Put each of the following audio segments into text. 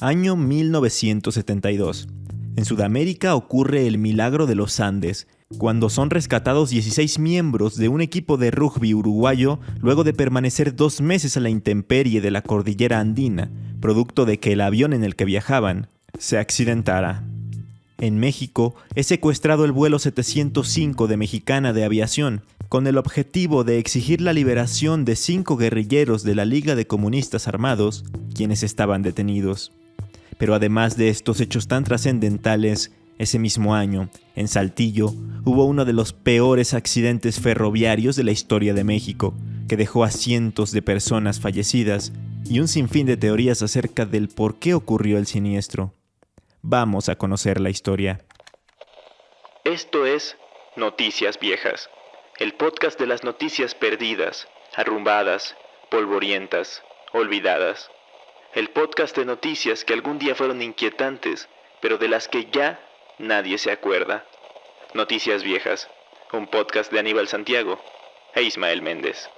Año 1972. En Sudamérica ocurre el milagro de los Andes, cuando son rescatados 16 miembros de un equipo de rugby uruguayo luego de permanecer 2 meses a la intemperie de la cordillera andina, producto de que el avión en el que viajaban se accidentara. En México es secuestrado el vuelo 705 de Mexicana de Aviación, con el objetivo de exigir la liberación de 5 guerrilleros de la Liga de Comunistas Armados, quienes estaban detenidos. Pero además de estos hechos tan trascendentales, ese mismo año, en Saltillo, hubo uno de los peores accidentes ferroviarios de la historia de México, que dejó a cientos de personas fallecidas y un sinfín de teorías acerca del por qué ocurrió el siniestro. Vamos a conocer la historia. Esto es Noticias Viejas, el podcast de las noticias perdidas, arrumbadas, polvorientas, olvidadas. El podcast de noticias que algún día fueron inquietantes, pero de las que ya nadie se acuerda. Noticias Viejas, un podcast de Aníbal Santiago e Ismael Méndez.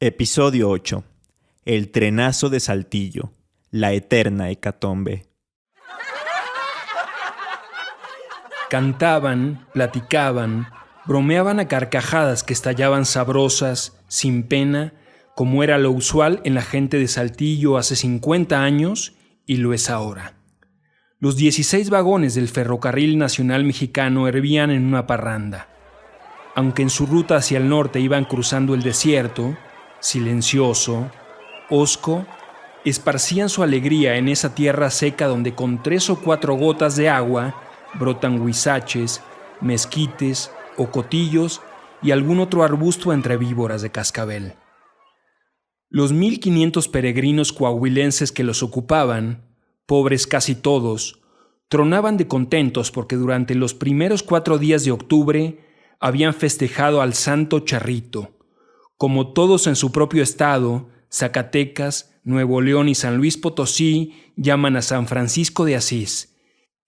Episodio 8. El trenazo de Saltillo. La eterna hecatombe. Cantaban, platicaban, bromeaban a carcajadas que estallaban sabrosas, sin pena, como era lo usual en la gente de Saltillo hace 50 años y lo es ahora. Los 16 vagones del Ferrocarril Nacional Mexicano hervían en una parranda. Aunque en su ruta hacia el norte iban cruzando el desierto, silencioso, hosco, esparcían su alegría en esa tierra seca donde con 3 o 4 gotas de agua brotan huizaches, mezquites, ocotillos y algún otro arbusto entre víboras de cascabel. Los 1,500 peregrinos coahuilenses que los ocupaban, pobres casi todos, tronaban de contentos porque durante los primeros 4 días de octubre habían festejado al Santo Charrito, como todos en su propio estado, Zacatecas, Nuevo León y San Luis Potosí llaman a San Francisco de Asís,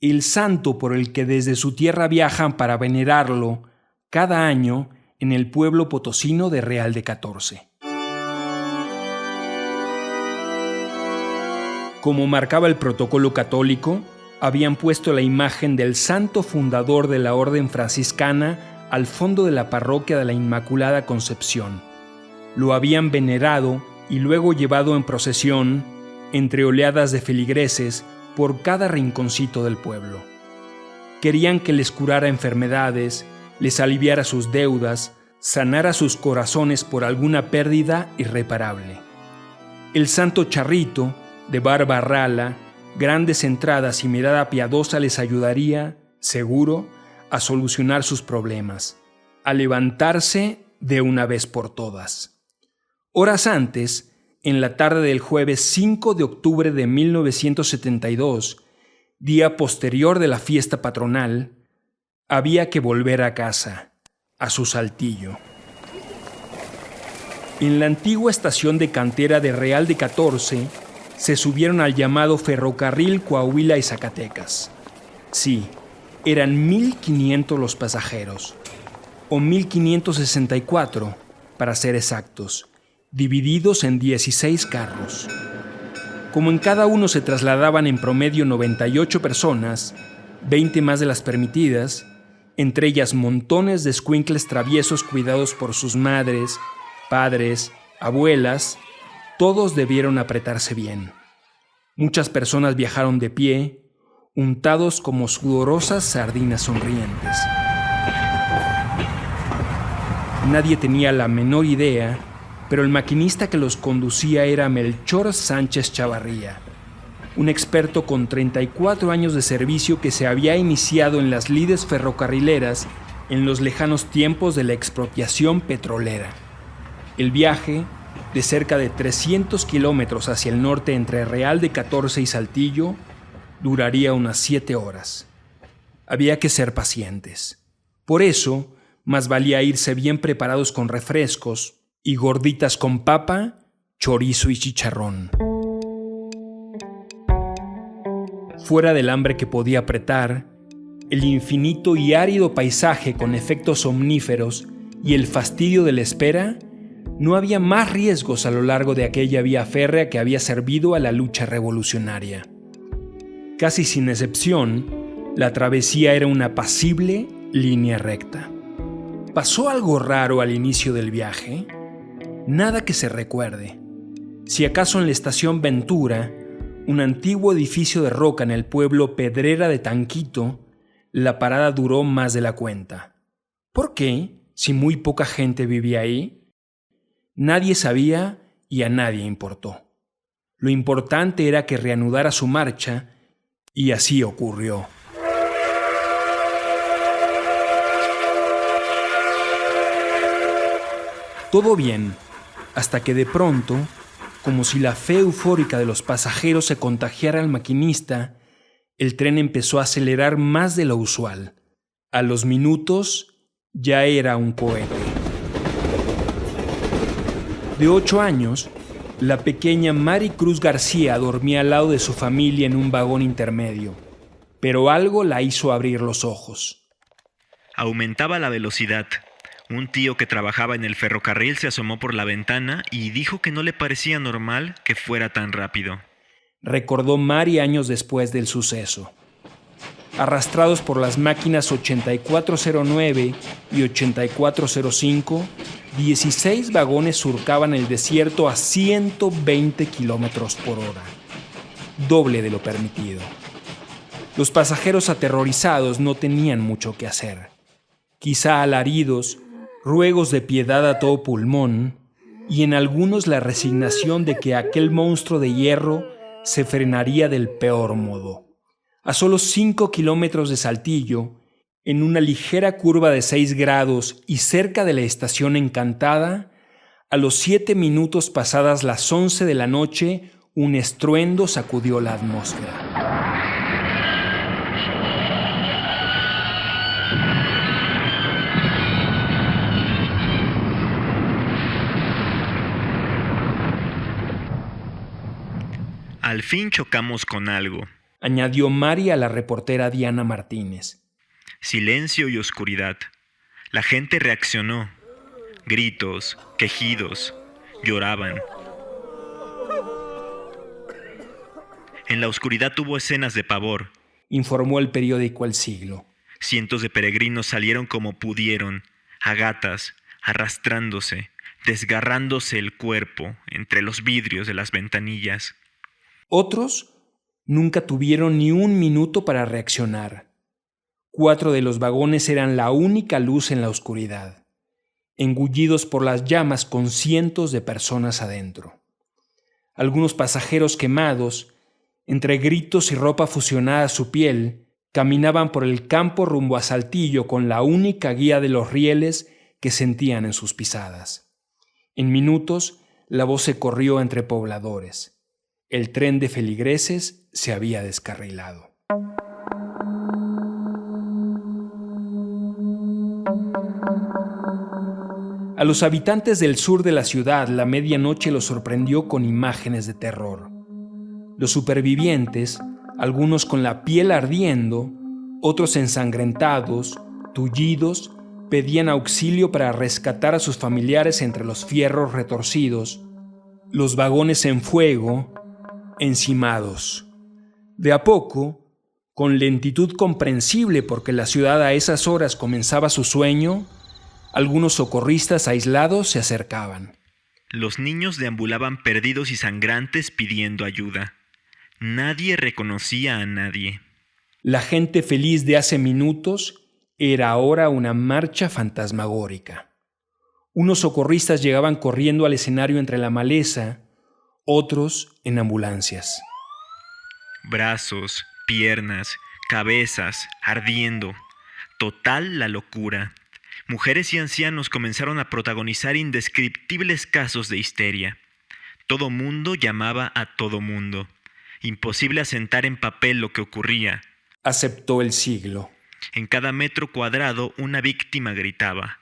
el santo por el que desde su tierra viajan para venerarlo cada año en el pueblo potosino de Real de 14. Como marcaba el protocolo católico, habían puesto la imagen del santo fundador de la Orden Franciscana al fondo de la parroquia de la Inmaculada Concepción. Lo habían venerado y luego llevado en procesión, entre oleadas de feligreses, por cada rinconcito del pueblo. Querían que les curara enfermedades, les aliviara sus deudas, sanara sus corazones por alguna pérdida irreparable. El Santo Charrito, de barba rala, grandes entradas y mirada piadosa les ayudaría, seguro, a solucionar sus problemas, a levantarse de una vez por todas. Horas antes, en la tarde del jueves 5 de octubre de 1972, día posterior de la fiesta patronal, había que volver a casa, a su Saltillo. En la antigua estación de cantera de Real de 14, se subieron al llamado Ferrocarril Coahuila y Zacatecas. Sí, eran 1,500 los pasajeros, o 1,564, para ser exactos, divididos en 16 carros. Como en cada uno se trasladaban en promedio 98 personas, 20 más de las permitidas, entre ellas montones de escuincles traviesos cuidados por sus madres, padres, abuelas, todos debieron apretarse bien. Muchas personas viajaron de pie, untados como sudorosas sardinas sonrientes. Nadie tenía la menor idea, pero el maquinista que los conducía era Melchor Sánchez Chavarría, un experto con 34 años de servicio que se había iniciado en las lides ferrocarrileras en los lejanos tiempos de la expropiación petrolera. El viaje, de cerca de 300 kilómetros hacia el norte entre Real de 14 y Saltillo, duraría unas 7 horas. Había que ser pacientes. Por eso, más valía irse bien preparados con refrescos y gorditas con papa, chorizo y chicharrón. Fuera del hambre que podía apretar, el infinito y árido paisaje con efectos somníferos y el fastidio de la espera No había más riesgos a lo largo de aquella vía férrea que había servido a la lucha revolucionaria. Casi sin excepción, la travesía era una apacible línea recta. ¿Pasó algo raro al inicio del viaje? Nada que se recuerde. Si acaso en la estación Ventura, un antiguo edificio de roca en el pueblo Pedrera de Tanquito, la parada duró más de la cuenta. ¿Por qué, si muy poca gente vivía ahí? Nadie sabía y a nadie importó. Lo importante era que reanudara su marcha, y así ocurrió. Todo bien, hasta que de pronto, como si la fe eufórica de los pasajeros se contagiara al maquinista, el tren empezó a acelerar más de lo usual. A los minutos ya era un cohete. De 8 años, la pequeña Mari Cruz García dormía al lado de su familia en un vagón intermedio, pero algo la hizo abrir los ojos. Aumentaba la velocidad. Un tío que trabajaba en el ferrocarril se asomó por la ventana y dijo que no le parecía normal que fuera tan rápido. Recordó Mari años después del suceso. Arrastrados por las máquinas 8409 y 8405, 16 vagones surcaban el desierto a 120 kilómetros por hora, doble de lo permitido. Los pasajeros aterrorizados no tenían mucho que hacer. Quizá alaridos, ruegos de piedad a todo pulmón, y en algunos la resignación de que aquel monstruo de hierro se frenaría del peor modo. A solo 5 kilómetros de Saltillo, en una ligera curva de 6 grados y cerca de la estación Encantada, a los 7 minutos pasadas las 11 de la noche, un estruendo sacudió la atmósfera. Al fin chocamos con algo. Añadió Mari a la reportera Diana Martínez. Silencio y oscuridad. La gente reaccionó. Gritos, quejidos, lloraban. En la oscuridad hubo escenas de pavor. Informó el periódico El Siglo. Cientos de peregrinos salieron como pudieron, a gatas, arrastrándose, desgarrándose el cuerpo entre los vidrios de las ventanillas. Otros nunca tuvieron ni un minuto para reaccionar. 4 de los vagones eran la única luz en la oscuridad, engullidos por las llamas con cientos de personas adentro. Algunos pasajeros quemados, entre gritos y ropa fusionada a su piel, caminaban por el campo rumbo a Saltillo con la única guía de los rieles que sentían en sus pisadas. En minutos, la voz se corrió entre pobladores. El tren de feligreses se había descarrilado. A los habitantes del sur de la ciudad, la medianoche los sorprendió con imágenes de terror. Los supervivientes, algunos con la piel ardiendo, otros ensangrentados, tullidos, pedían auxilio para rescatar a sus familiares entre los fierros retorcidos, los vagones en fuego, encimados. De a poco, con lentitud comprensible porque la ciudad a esas horas comenzaba su sueño, algunos socorristas aislados se acercaban. Los niños deambulaban perdidos y sangrantes pidiendo ayuda. Nadie reconocía a nadie. La gente feliz de hace minutos era ahora una marcha fantasmagórica. Unos socorristas llegaban corriendo al escenario entre la maleza, otros en ambulancias. Brazos, piernas, cabezas, ardiendo. Total la locura. Mujeres y ancianos comenzaron a protagonizar indescriptibles casos de histeria. Todo mundo llamaba a todo mundo. Imposible asentar en papel lo que ocurría. Aceptó El Siglo. En cada metro cuadrado una víctima gritaba.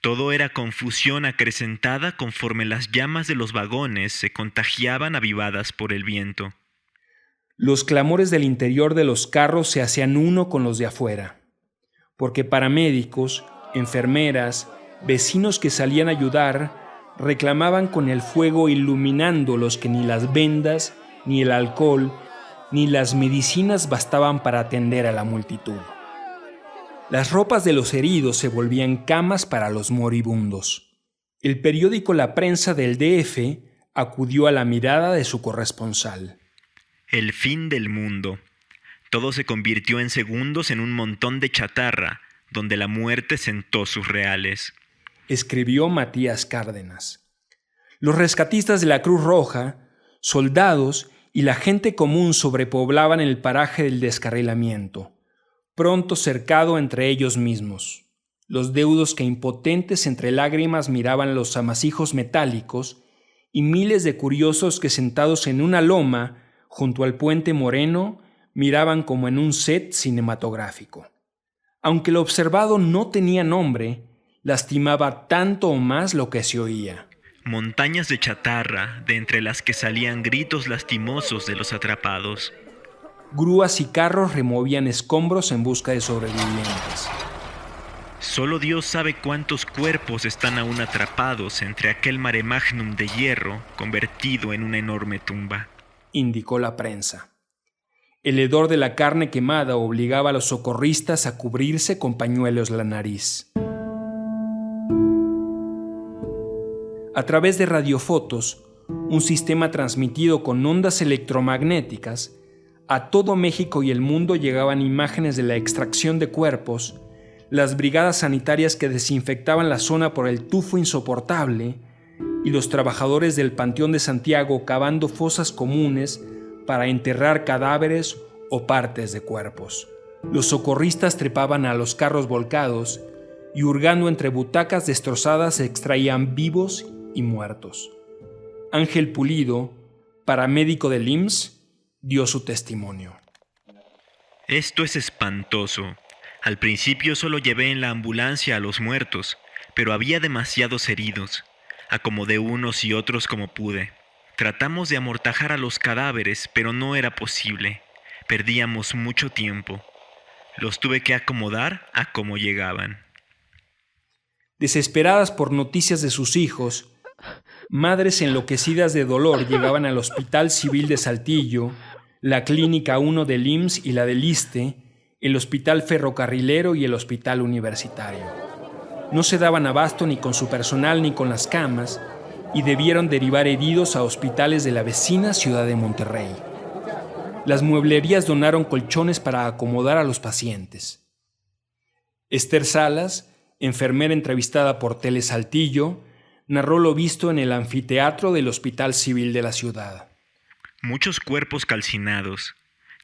Todo era confusión acrecentada conforme las llamas de los vagones se contagiaban avivadas por el viento. Los clamores del interior de los carros se hacían uno con los de afuera, porque paramédicos, enfermeras, vecinos que salían a ayudar, reclamaban con el fuego iluminándolos que ni las vendas, ni el alcohol, ni las medicinas bastaban para atender a la multitud. Las ropas de los heridos se volvían camas para los moribundos. El periódico La Prensa del DF acudió a la mirada de su corresponsal. El fin del mundo. Todo se convirtió en segundos en un montón de chatarra, donde la muerte sentó sus reales, escribió Matías Cárdenas. Los rescatistas de la Cruz Roja, soldados y la gente común sobrepoblaban el paraje del descarrilamiento, pronto cercado entre ellos mismos. Los deudos que impotentes entre lágrimas miraban los amasijos metálicos y miles de curiosos que sentados en una loma junto al puente Moreno miraban como en un set cinematográfico. Aunque lo observado no tenía nombre, lastimaba tanto o más lo que se oía. Montañas de chatarra, de entre las que salían gritos lastimosos de los atrapados. Grúas y carros removían escombros en busca de sobrevivientes. Solo Dios sabe cuántos cuerpos están aún atrapados entre aquel mare magnum de hierro convertido en una enorme tumba, indicó la prensa. El hedor de la carne quemada obligaba a los socorristas a cubrirse con pañuelos la nariz. A través de radiofotos, un sistema transmitido con ondas electromagnéticas, a todo México y el mundo llegaban imágenes de la extracción de cuerpos, las brigadas sanitarias que desinfectaban la zona por el tufo insoportable y los trabajadores del Panteón de Santiago cavando fosas comunes para enterrar cadáveres o partes de cuerpos. Los socorristas trepaban a los carros volcados y hurgando entre butacas destrozadas se extraían vivos y muertos. Ángel Pulido, paramédico del IMSS, dio su testimonio. Esto es espantoso. Al principio solo llevé en la ambulancia a los muertos, pero había demasiados heridos. Acomodé unos y otros como pude. Tratamos de amortajar a los cadáveres, pero no era posible. Perdíamos mucho tiempo. Los tuve que acomodar a como llegaban. Desesperadas por noticias de sus hijos, madres enloquecidas de dolor llegaban al Hospital Civil de Saltillo, la Clínica 1 del IMSS y la del ISSSTE, el Hospital Ferrocarrilero y el Hospital Universitario. No se daban abasto ni con su personal ni con las camas y debieron derivar heridos a hospitales de la vecina ciudad de Monterrey. Las mueblerías donaron colchones para acomodar a los pacientes. Esther Salas, enfermera entrevistada por Tele Saltillo, narró lo visto en el anfiteatro del Hospital Civil de la ciudad. Muchos cuerpos calcinados,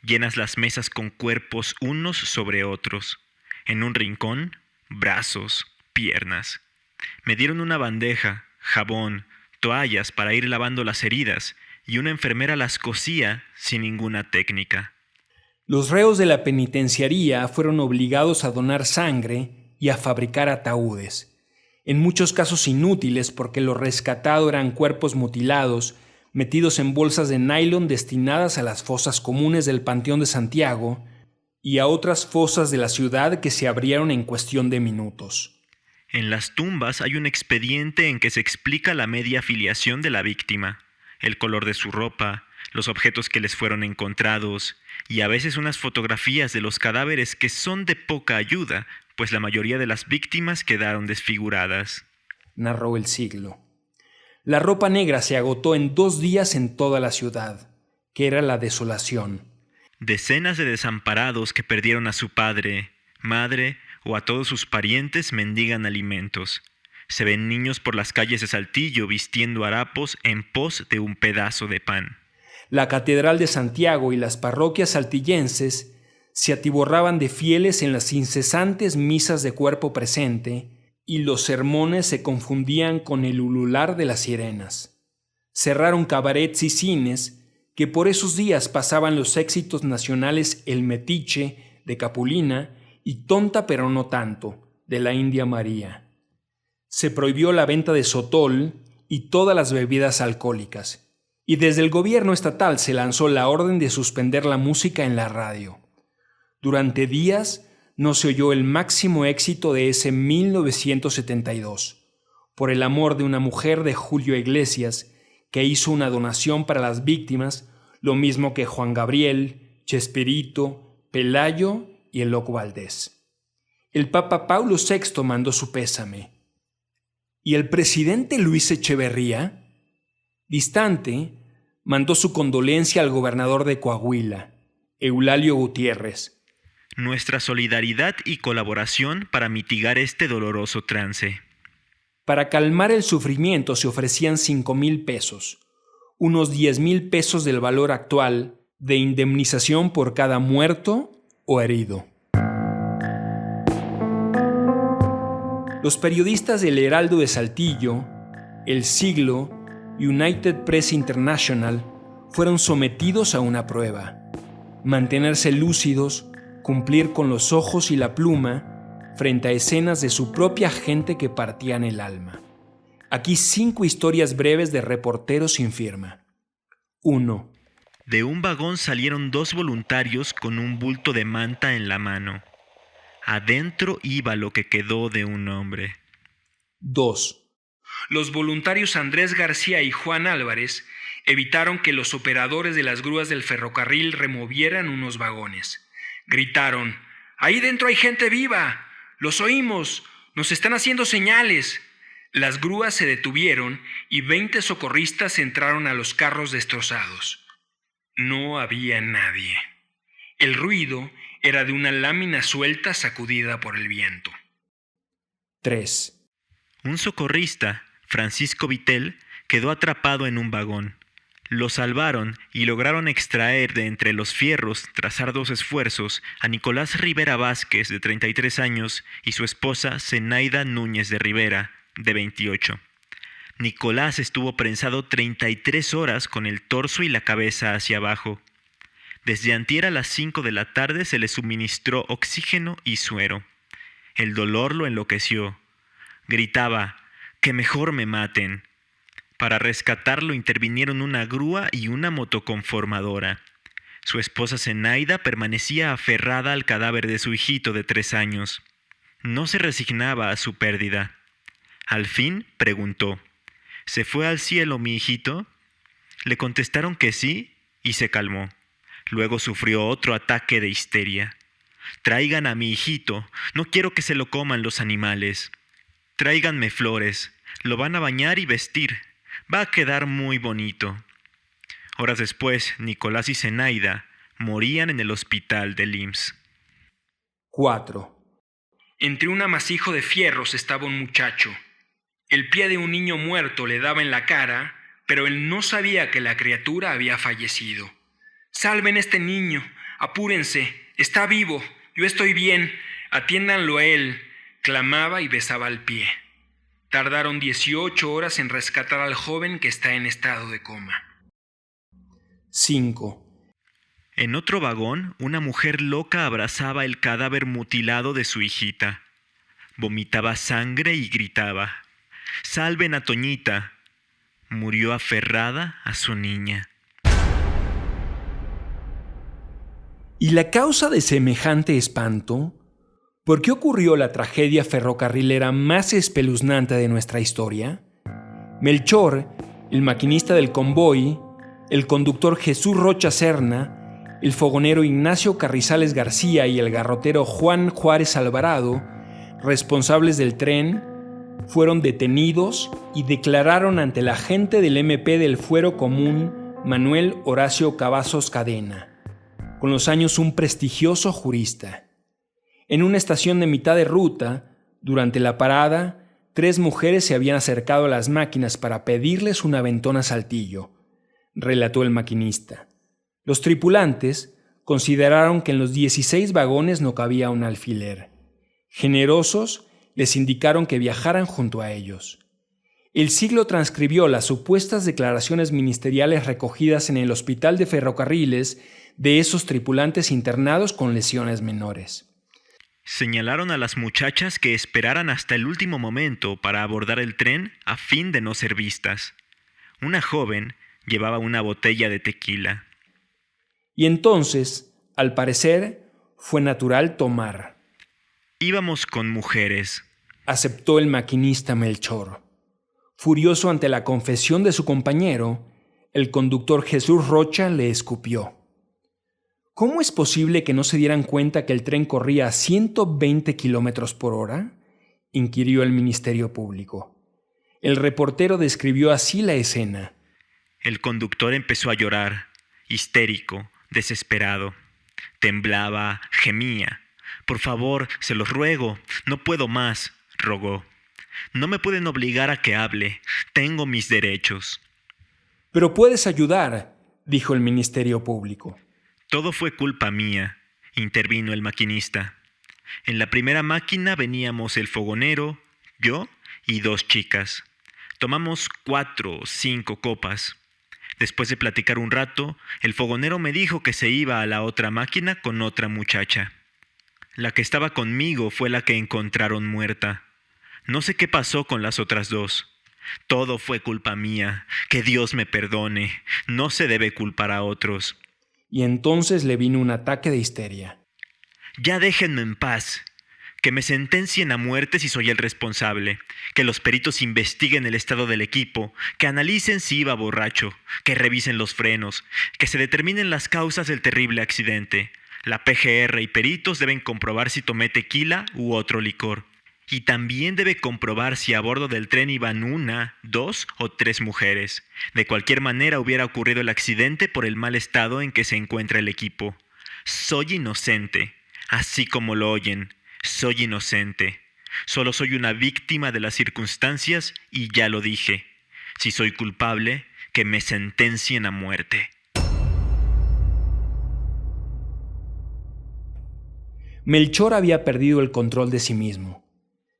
llenas las mesas con cuerpos unos sobre otros. En un rincón, brazos, piernas. Me dieron una bandeja, jabón, toallas para ir lavando las heridas y una enfermera las cosía sin ninguna técnica. Los reos de la penitenciaría fueron obligados a donar sangre y a fabricar ataúdes, en muchos casos inútiles porque lo rescatado eran cuerpos mutilados, metidos en bolsas de nylon destinadas a las fosas comunes del Panteón de Santiago y a otras fosas de la ciudad que se abrieron en cuestión de minutos. En las tumbas hay un expediente en que se explica la media filiación de la víctima, el color de su ropa, los objetos que les fueron encontrados y a veces unas fotografías de los cadáveres que son de poca ayuda, pues la mayoría de las víctimas quedaron desfiguradas, narró El Siglo. La ropa negra se agotó en 2 días en toda la ciudad, que era la desolación. Decenas de desamparados que perdieron a su padre, madre o a todos sus parientes mendigan alimentos. Se ven niños por las calles de Saltillo vistiendo harapos en pos de un pedazo de pan. La Catedral de Santiago y las parroquias saltillenses se atiborraban de fieles en las incesantes misas de cuerpo presente y los sermones se confundían con el ulular de las sirenas. Cerraron cabarets y cines que por esos días pasaban los éxitos nacionales El Metiche de Capulina y Tonta pero no tanto de la India María. Se prohibió la venta de sotol y todas las bebidas alcohólicas, y desde el gobierno estatal se lanzó la orden de suspender la música en la radio. Durante días no se oyó el máximo éxito de ese 1972, por el amor de una mujer de Julio Iglesias, que hizo una donación para las víctimas, lo mismo que Juan Gabriel, Chespirito, Pelayo y el Loco Valdés. El Papa Paulo VI mandó su pésame. ¿Y el presidente Luis Echeverría? Distante, mandó su condolencia al gobernador de Coahuila, Eulalio Gutiérrez. Nuestra solidaridad y colaboración para mitigar este doloroso trance. Para calmar el sufrimiento se ofrecían 5,000 pesos, unos 10,000 pesos del valor actual de indemnización por cada muerto o herido. Los periodistas del Heraldo de Saltillo, El Siglo, United Press International fueron sometidos a una prueba: mantenerse lúcidos, cumplir con los ojos y la pluma frente a escenas de su propia gente que partían el alma. Aquí 5 historias breves de reporteros sin firma. 1. De un vagón salieron 2 voluntarios con un bulto de manta en la mano. Adentro iba lo que quedó de un hombre. 2. Los voluntarios Andrés García y Juan Álvarez evitaron que los operadores de las grúas del ferrocarril removieran unos vagones. Gritaron: «¡Ahí dentro hay gente viva! ¡Los oímos! ¡Nos están haciendo señales!». Las grúas se detuvieron y 20 socorristas entraron a los carros destrozados. No había nadie. El ruido era de una lámina suelta sacudida por el viento. 3. Un socorrista, Francisco Vitel, quedó atrapado en un vagón. Lo salvaron y lograron extraer de entre los fierros, tras arduos esfuerzos, a Nicolás Rivera Vázquez, de 33 años, y su esposa Zenaida Núñez de Rivera, de 28. Nicolás estuvo prensado 33 horas con el torso y la cabeza hacia abajo. Desde antier a las 5 de la tarde se le suministró oxígeno y suero. El dolor lo enloqueció. Gritaba: «¡Que mejor me maten!». Para rescatarlo intervinieron una grúa y una motoconformadora. Su esposa Zenaida permanecía aferrada al cadáver de su hijito de 3 años. No se resignaba a su pérdida. Al fin preguntó: «¿Se fue al cielo mi hijito?». Le contestaron que sí y se calmó. Luego sufrió otro ataque de histeria. «Traigan a mi hijito, no quiero que se lo coman los animales. Tráiganme flores, lo van a bañar y vestir. Va a quedar muy bonito». Horas después, Nicolás y Zenaida morían en el hospital del IMSS. 4. Entre un amasijo de fierros estaba un muchacho. El pie de un niño muerto le daba en la cara, pero él no sabía que la criatura había fallecido. «¡Salven a este niño! ¡Apúrense! ¡Está vivo! ¡Yo estoy bien! ¡Atiéndanlo a él!», clamaba y besaba el pie. Tardaron 18 horas en rescatar al joven que está en estado de coma. 5. En otro vagón, una mujer loca abrazaba el cadáver mutilado de su hijita. Vomitaba sangre y gritaba: «¡Salven a Toñita!». Murió aferrada a su niña. ¿Y la causa de semejante espanto? ¿Por qué ocurrió la tragedia ferrocarrilera más espeluznante de nuestra historia? Melchor, el maquinista del convoy, el conductor Jesús Rocha Serna, el fogonero Ignacio Carrizales García y el garrotero Juan Juárez Alvarado, responsables del tren, fueron detenidos y declararon ante la agente del MP del Fuero Común, Manuel Horacio Cavazos Cadena, con los años un prestigioso jurista. En una estación de mitad de ruta, durante la parada, 3 mujeres se habían acercado a las máquinas para pedirles un aventón a Saltillo, relató el maquinista. Los tripulantes consideraron que en los 16 vagones no cabía un alfiler. Generosos, les indicaron que viajaran junto a ellos. El Siglo transcribió las supuestas declaraciones ministeriales recogidas en el hospital de ferrocarriles de esos tripulantes internados con lesiones menores. Señalaron a las muchachas que esperaran hasta el último momento para abordar el tren a fin de no ser vistas. Una joven llevaba una botella de tequila. Y entonces, al parecer, fue natural tomar. Íbamos con mujeres, aceptó el maquinista Melchor. Furioso ante la confesión de su compañero, el conductor Jesús Rocha le escupió. ¿Cómo es posible que no se dieran cuenta que el tren corría a 120 kilómetros por hora?, inquirió el Ministerio Público. El reportero describió así la escena. El conductor empezó a llorar, histérico, desesperado. Temblaba, gemía. «Por favor, se los ruego, no puedo más», rogó. «No me pueden obligar a que hable, tengo mis derechos». «Pero puedes ayudar», dijo el Ministerio Público. «Todo fue culpa mía», intervino el maquinista. «En la primera máquina veníamos el fogonero, yo y 2 chicas. Tomamos 4 o 5 copas. Después de platicar un rato, el fogonero me dijo que se iba a la otra máquina con otra muchacha. La que estaba conmigo fue la que encontraron muerta. No sé qué pasó con las otras 2. Todo fue culpa mía. Que Dios me perdone. No se debe culpar a otros». Y entonces le vino un ataque de histeria. «Ya déjenme en paz. Que me sentencien a muerte si soy el responsable. Que los peritos investiguen el estado del equipo. Que analicen si iba borracho. Que revisen los frenos. Que se determinen las causas del terrible accidente. La PGR y peritos deben comprobar si tomé tequila u otro licor. Y también debe comprobar si a bordo del tren iban 1, 2 o 3 mujeres. De cualquier manera hubiera ocurrido el accidente por el mal estado en que se encuentra el equipo. Soy inocente, así como lo oyen. Soy inocente. Solo soy una víctima de las circunstancias y ya lo dije. Si soy culpable, que me sentencien a muerte». Melchor había perdido el control de sí mismo.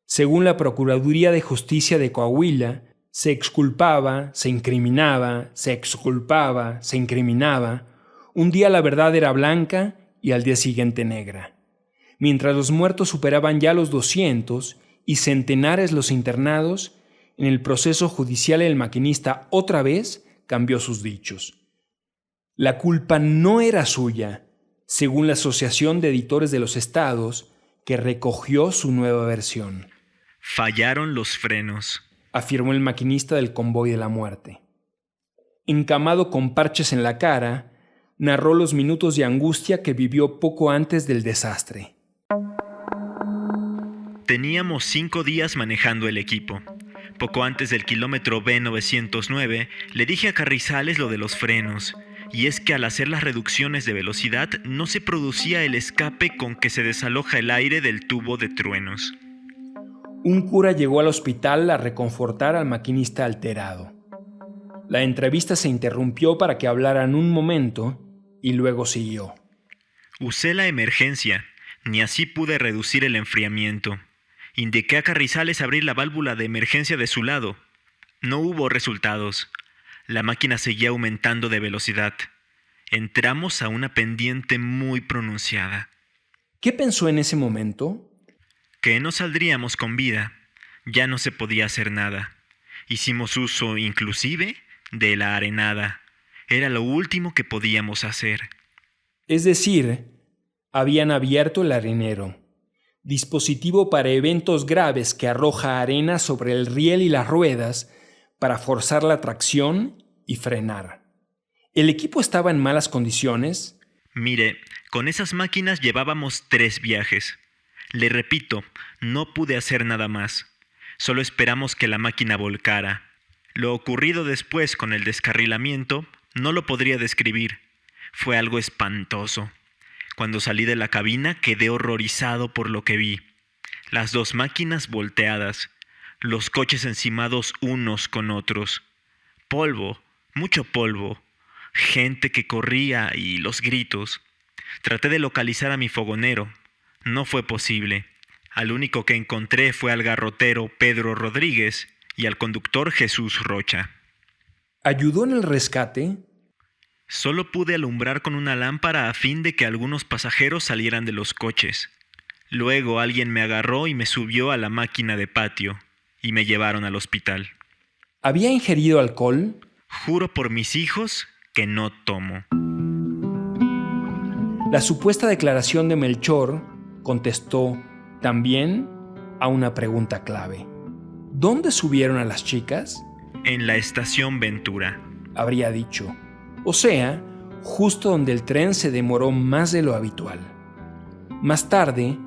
Según la Procuraduría de Justicia de Coahuila, se exculpaba, se incriminaba, se exculpaba, se incriminaba. Un día la verdad era blanca y al día siguiente negra. Mientras los muertos superaban ya los 200 y centenares los internados, en el proceso judicial el maquinista otra vez cambió sus dichos. La culpa no era suya, según la Asociación de Editores de los Estados, que recogió su nueva versión. «Fallaron los frenos», afirmó el maquinista del convoy de la muerte. Encamado con parches en la cara, narró los minutos de angustia que vivió poco antes del desastre. «Teníamos 5 días manejando el equipo. Poco antes del kilómetro B909, le dije a Carrizales lo de los frenos, y es que al hacer las reducciones de velocidad no se producía el escape con que se desaloja el aire del tubo de truenos». Un cura llegó al hospital a reconfortar al maquinista alterado. La entrevista se interrumpió para que hablaran un momento y luego siguió. «Usé la emergencia, ni así pude reducir el enfriamiento. Indiqué a Carrizales abrir la válvula de emergencia de su lado. No hubo resultados. La máquina seguía aumentando de velocidad. Entramos a una pendiente muy pronunciada». ¿Qué pensó en ese momento? Que no saldríamos con vida. Ya no se podía hacer nada. Hicimos uso, inclusive, de la arenada. Era lo último que podíamos hacer. Es decir, habían abierto el arenero, dispositivo para eventos graves que arroja arena sobre el riel y las ruedas para forzar la tracción y frenar. ¿El equipo estaba en malas condiciones? Mire, con esas máquinas llevábamos 3 viajes. Le repito, no pude hacer nada más. Solo esperamos que la máquina volcara. Lo ocurrido después con el descarrilamiento no lo podría describir. Fue algo espantoso. Cuando salí de la cabina quedé horrorizado por lo que vi. Las 2 máquinas volteadas, los coches encimados unos con otros. Polvo, mucho polvo, gente que corría y los gritos. Traté de localizar a mi fogonero. No fue posible. Al único que encontré fue al garrotero Pedro Rodríguez y al conductor Jesús Rocha. ¿Ayudó en el rescate? Solo pude alumbrar con una lámpara a fin de que algunos pasajeros salieran de los coches. Luego alguien me agarró y me subió a la máquina de patio y me llevaron al hospital. ¿Había ingerido alcohol? Juro por mis hijos que no tomo. La supuesta declaración de Melchor contestó también a una pregunta clave. ¿Dónde subieron a las chicas? En la estación Ventura, Habría dicho. O sea, justo donde el tren se demoró más de lo habitual. Más tarde,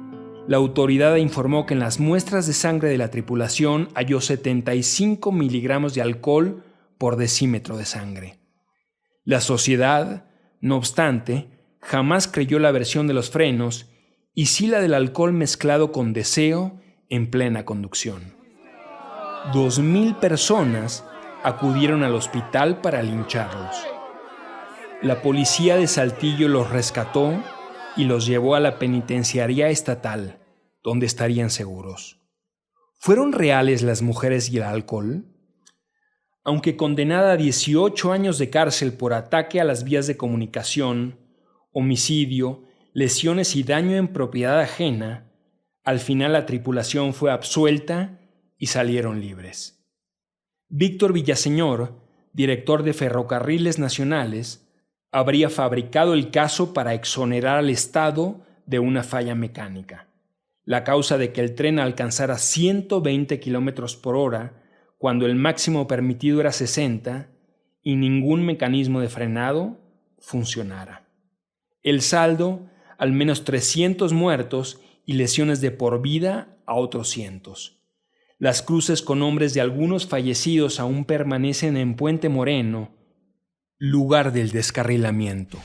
la autoridad informó que en las muestras de sangre de la tripulación halló 75 miligramos de alcohol por decímetro de sangre. La sociedad, no obstante, jamás creyó la versión de los frenos y sí la del alcohol mezclado con deseo en plena conducción. 2,000 personas acudieron al hospital para lincharlos. La policía de Saltillo los rescató y los llevó a la penitenciaría estatal, donde estarían seguros. ¿Fueron reales las mujeres y el alcohol? Aunque condenada a 18 años de cárcel por ataque a las vías de comunicación, homicidio, lesiones y daño en propiedad ajena, al final la tripulación fue absuelta y salieron libres. Víctor Villaseñor, director de Ferrocarriles Nacionales, habría fabricado el caso para exonerar al Estado de una falla mecánica, la causa de que el tren alcanzara 120 kilómetros por hora cuando el máximo permitido era 60 y ningún mecanismo de frenado funcionara. El saldo, al menos 300 muertos y lesiones de por vida a otros cientos. Las cruces con nombres de algunos fallecidos aún permanecen en Puente Moreno, lugar del descarrilamiento.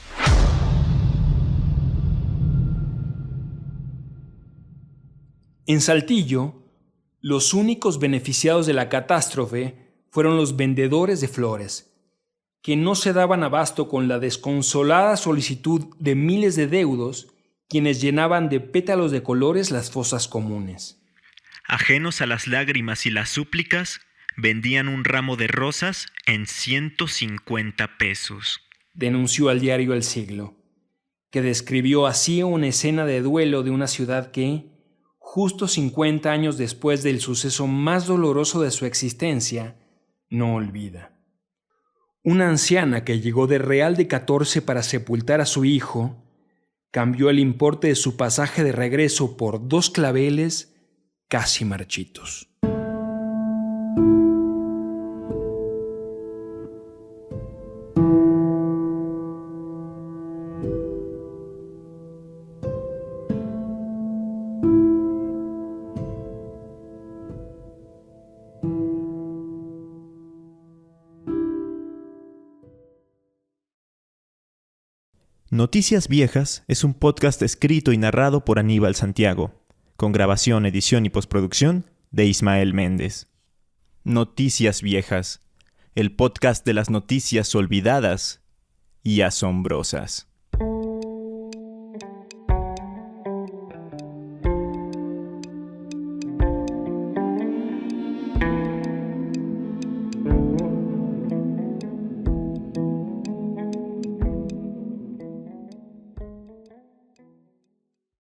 En Saltillo, los únicos beneficiados de la catástrofe fueron los vendedores de flores, que no se daban abasto con la desconsolada solicitud de miles de deudos, quienes llenaban de pétalos de colores las fosas comunes. ajenos a las lágrimas y las súplicas, vendían un ramo de rosas en 150 pesos. Denunció al diario El Siglo, que describió así una escena de duelo de una ciudad que, justo 50 años después del suceso más doloroso de su existencia, no olvida. Una anciana que llegó de Real de 14 para sepultar a su hijo, cambió el importe de su pasaje de regreso por 2 claveles casi marchitos. Noticias Viejas es un podcast escrito y narrado por Aníbal Santiago, con grabación, edición y postproducción de Ismael Méndez. Noticias Viejas, el podcast de las noticias olvidadas y asombrosas.